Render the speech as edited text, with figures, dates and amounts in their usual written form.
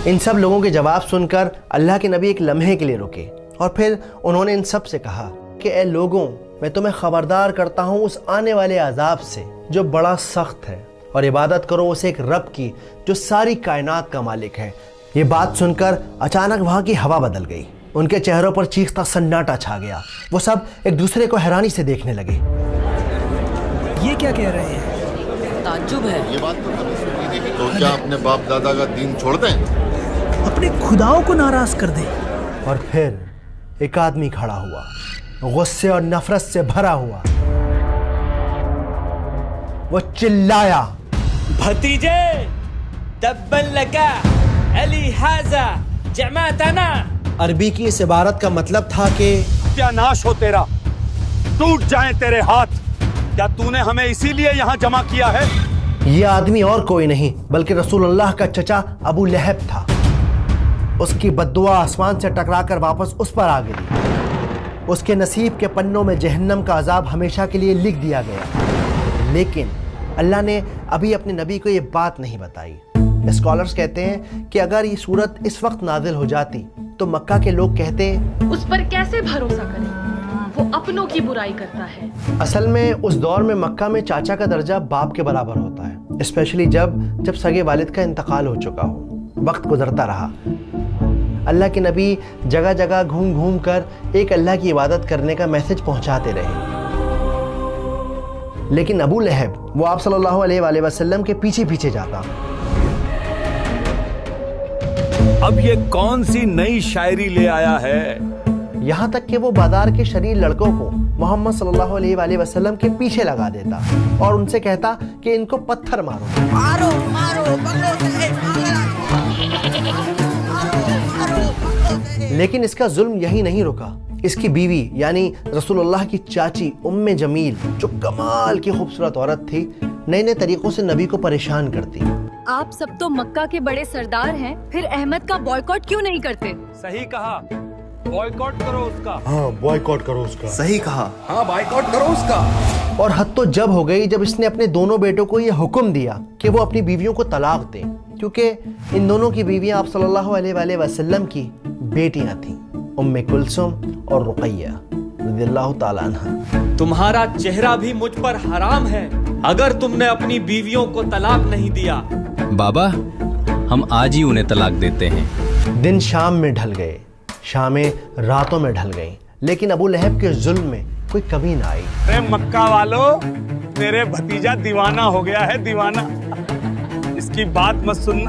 इन सब लोगों के जवाब सुनकर अल्लाह के नबी एक लम्हे के लिए रुके और फिर उन्होंने इन सब से कहा कि ए लोगों, मैं तुम्हें खबरदार करता हूँ उस आने वाले अजाब से जो बड़ा सख्त है, और इबादत करो उस एक रब की जो सारी कायनात का मालिक है। ये बात सुनकर अचानक वहाँ की हवा बदल गई। उनके चेहरों पर चीखता सन्नाटा छा गया। वो सब एक दूसरे को हैरानी से देखने लगे। ये क्या कह रहे हैं? ताज्जुब है। ये बात तो क्या अपने बाप दादा का दीन छोड़ दें? अपने खुदाओं को नाराज कर दें? और फिर एक आदमी खड़ा हुआ, गुस्से और नफरत से भरा हुआ। वो चिल्लाया, भतीजे, तब्बन लका अली हाजा जमातना। अरबी की इस इबारत का मतलब था कि सत्यानाश हो तेरा, टूट जाएं तेरे हाथ। क्या तूने हमें इसीलिए यहाँ जमा किया है? यह आदमी और कोई नहीं बल्कि रसूलुल्लाह का चचा अबू लहब था। उसकी बद्दुआ आसमान से टकराकर वापस उस पर आ गई। उसके नसीब के पन्नों में जहन्नम का अजाब हमेशा के लिए लिख दिया गया। लेकिन अल्लाह ने अभी अपने नबी को ये बात नहीं बताई। स्कॉलर्स कहते हैं कि अगर ये सूरत इस वक्त नाजिल हो जाती तो मक्का के लोग कहते उस पर कैसे भरोसा करें, वो अपनों की बुराई करता है। असल में उस दौर में मक्का में चाचा का दर्जा बाप के बराबर होता है, स्पेशली जब सगे वालिद का इंतकाल हो चुका हो। वक्त गुजरता रहा। अल्लाह के नबी जगह जगह घूम घूम कर एक अल्लाह की इबादत करने का मैसेज पहुंचाते रहे। लेकिन अबू लहब वो आप सल्लल्लाहु अलैहि वसल्लम के पीछे पीछे जाता। अब ये कौन सी नई शायरी ले आया है? यहाँ तक कि वो बाजार के शरीर लड़कों को मोहम्मद सल्लल्लाहु अलैहि वसल्लम के पीछे लगा देता और उनसे कहता कि इनको पत्थर मारो मारो मारो, लेकिन इसका जुल्म यही नहीं रुका। इसकी बीवी यानी रसूलुल्लाह की चाची उम्मे जमील, जो कमाल की खूबसूरत औरत थी, नए नए तरीकों से नबी को परेशान करती। आप सब तो मक्का के बड़े सरदार हैं, फिर अहमद का बॉयकॉट क्यों नहीं करते? सही कहा, बॉयकॉट करो उसका। हाँ, बॉयकॉट करो उसका। सही कहा, हाँ, बॉयकॉट करो उसका। और हद तो जब हो गई जब इसने अपने दोनों बेटों को यह हुक्म दिया कि वो अपनी बीवियों को तलाक दें, क्योंकि इन दोनों की बीवियां आप सल्लल्लाहु अलैहि वसल्लम की बेटियां थीं, उम्मे कुलसुम और रुकैया रज़ियल्लाहु ताला अन्हा। तुम्हारा चेहरा भी मुझ पर हराम है अगर तुमने अपनी बीवियों को तलाक नहीं दिया। बाबा, हम आज ही उन्हें तलाक देते हैं। दिन शाम में ढल गए, शामें रातों में ढल गईं, लेकिन अबू लहब के जुल्म में कोई कमी ना आई। अरे मक्का वालों, मेरे भतीजा दीवाना हो गया है, दीवाना। इसकी बात मत सुनना।